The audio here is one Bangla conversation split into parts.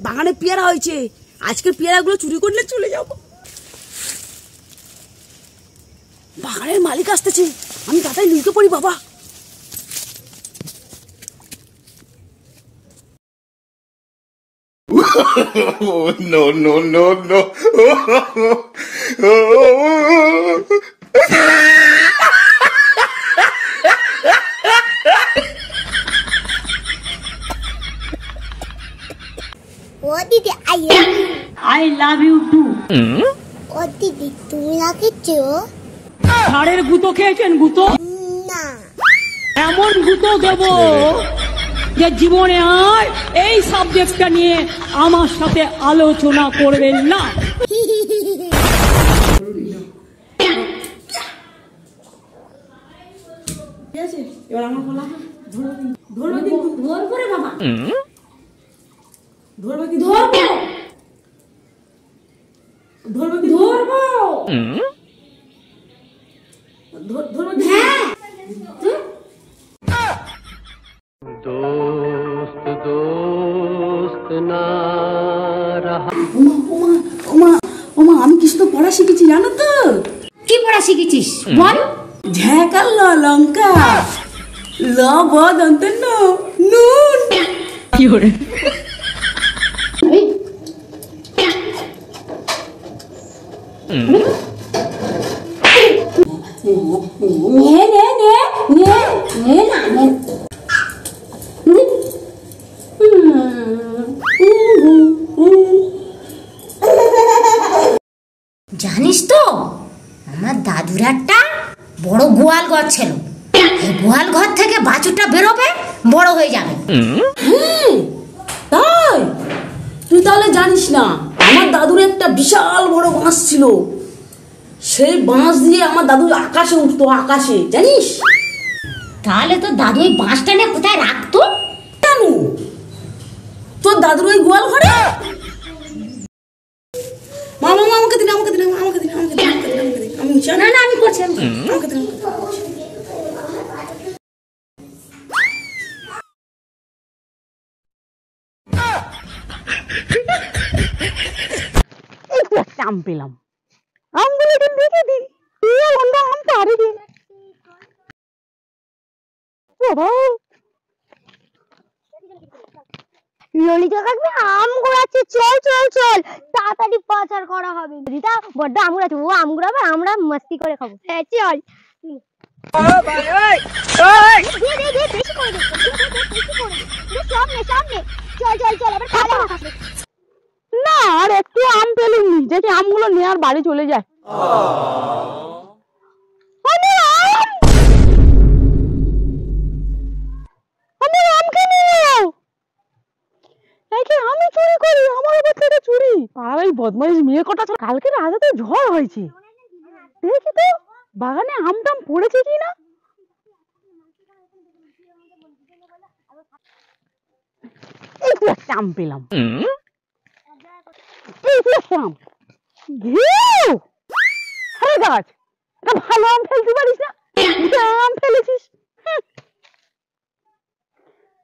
বাগানে পেয়ারা হয়েছে, আজকের পেয়ারাগুলো চুরি করলে চলে যাব। বাগানের মালিক আসতেছে, আমি তাড়াতাড়ি লুকে পড়ি বাবা। No, no, no, no. What did I love you too. What did তুমি রাখেছো? ঝাড়ের গুঁতো খেয়েছেন? গুঁতো না, এমন গুঁতো দেব যে জীবনে আর এই সাবজেক্টটা নিয়ে আমার সাথে আলোচনা করবেন না। এবার আমার বলা ধরবে কিন্তু ধরবো রে বাবা, ধরবে কি ধরবো, ধরবে কি ধরবো, ধরবে হ্যাঁ। दोस्त दोस्त ना रहा। ওমা ওমা, আমি কিছু তো পড়া শিখেছি জানো তো। কি পড়া শিখেছিস বল? ঝ্যাকাল লঙ্কা ল বদন্ত নুন। কি করে? জানিস তো আমার দাদুর একটা বড় গোয়াল ঘর ছিল। এই গোয়াল ঘর থেকে বাছুরটা বেরোবে, বড় হয়ে যাবে। তাই? তুই তাহলে জানিস না, আমার দাদুর একটা বিশাল বড় বাঁশ ছিল। সেই বাঁশ দিয়ে আমার দাদু আকাশে উঠতো, আকাশে, জানিস? তাহলে তো দাদু ওই বাঁশটা নিয়ে কোথায় রাখতো? কেন? তোর দাদুর ওই গোয়াল ঘরে? মামা আমাকে দিন, আমাকে দিন, আমাকে দিন, আমাকে দিন, আমাকে দিন, আমাকে দিন। আমি না না, আমি করছি, আমাকে দিন। আম পেলাম, আমগুলো দেখে দিই। আম পারে দিন ললিতা কাকু আম কুড়াচ্ছে, চল চল চল, তাড়াতাড়ি পাচার করা হবে। রিতা বড্ড আম কুড়াচ্ছে, ও আম কুড়াবে, আমরা মস্তি করে খাবো। হ্যাঁ চল। বেশি করে দে, সামনে সামনে, চল চল চল, আবার খাওয়া খাবে না। আর একটু আম পেলুম, দেখি আমগুলো নিয়ে আর বাড়ি চলে যায়। আমি চুরি করি, আমার বাচ্চাটা চুরি। আর এই বদমাইশ মেয়ে কটা, কালকে রাতে তো ঝড় হয়েছে, দেখি তো বাগানে আম টাম পড়েছে কিনা। এই তো একটা আম পেলাম, এই তো একটা আম। আরে গাছ, এটা ভালো আম ফেলতে পারিস না, আম ফেলেছিস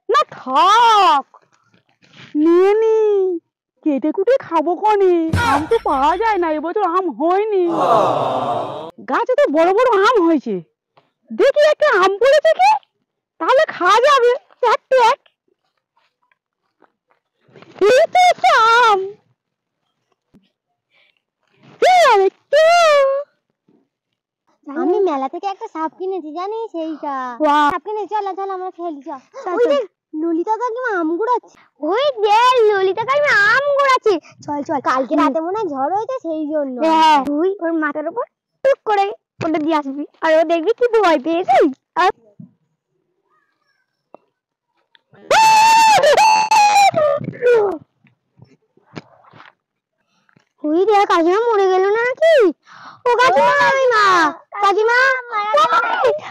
না। থাক, নিয়ে নি, কেটে কুটে খাবো কনে। আম তো পাওয়া যায় না, এবছর আম হয়নি। গাছে তো বড় বড় আম হয়েছে, দেখি একটা আম পড়েছে কি, তাহলে খাওয়া যাবে। এই তো একটা আম। আমি মেলা থেকে একটা সাপ কিনেছি, জানিস? সেইটা সাপ কিনে, চল চল আমরা খেলি, চল। ওই দেখ ললিতা কাকিমা আম গুড়াচ্ছে, ওই দেখ ললিতা কাকিমা আম গুড়াচ্ছে, চল চল। কালকে রাতে মনে হয় ঝড় হয়েছে, সেই জন্য। তুই ওর মাথার উপর টুক করে ওটা দিয়ে আসবি, আর ও দেখবি কি ভয় পেয়েছে। ওই দেখ কাকিমা মরে গেল না নাকি? ও কাকিমা, কাকিমা, কাকিমা,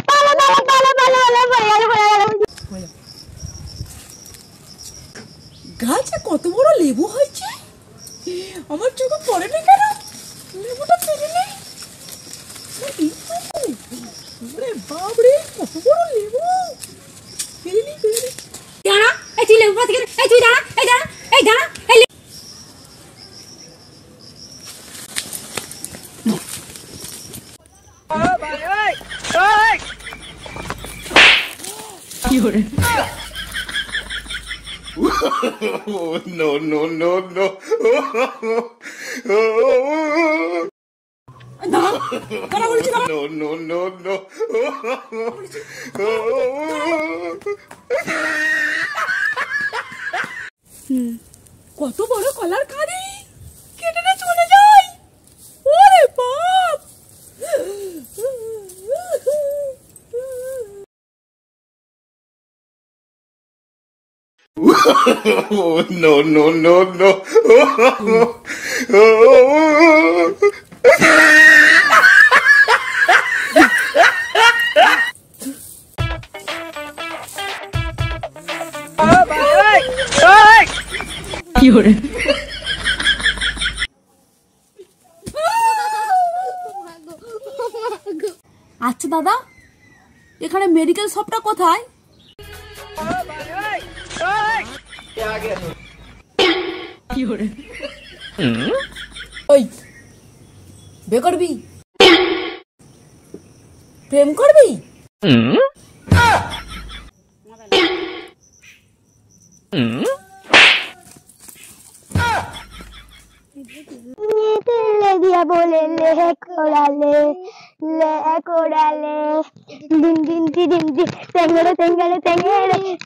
পালা পালা পালা পালা পালা, পড়ে গেল পড়ে গেল। গাছে কত বড় লেবু হয়েছে, আমার চোখে পড়ে না কেন? লেবুটা পেরে নেই। বাবরে, কত বড় লেবু! পেরে নি, পেরে নি। দাঁড়া, এই তুই লেবু পাতি, এই তুই দাঁড়া, এই দাঁড়া, এই দাঁড়া, এই Oh, no, no, no, no. দাঁড়া, কারা বলেছি কারা? No, no, no, no. কত বড় কলার কাঁদি, কেটে না চলে যায়। ওরে বাপ! Oh, no, no, no, no. কি হরে? আচ্ছা দাদা, এখানে মেডিকেল শপটা কোথায়? কি হরে? ওই বে করবি, প্রেম করবি? ले दिया बोले ले कोड़ाले दिन दिन टी दिन दिन तेंगड़े तेंगड़े तेंगड़े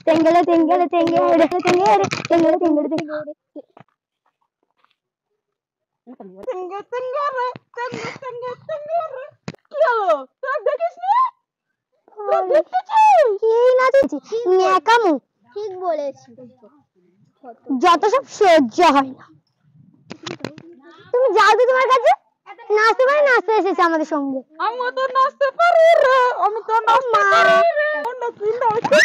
तेंगड़े तेंगड़े तेंगड़े तेंगड़े तेंगड़े तेंगड़े কি হলো? তোরা দেখিস নি? এই না দেখছি ন্যাকামু ঠিক বলেছি যত সব সহ্য হয় না তুমি যাও তো তোমার কাছে নাচতে পারি নাচতে এসেছে আমাদের সঙ্গে আমি তো নাচতে পারি রে, আমি তো নাচতে পারি রে। অন্য কি নাচতে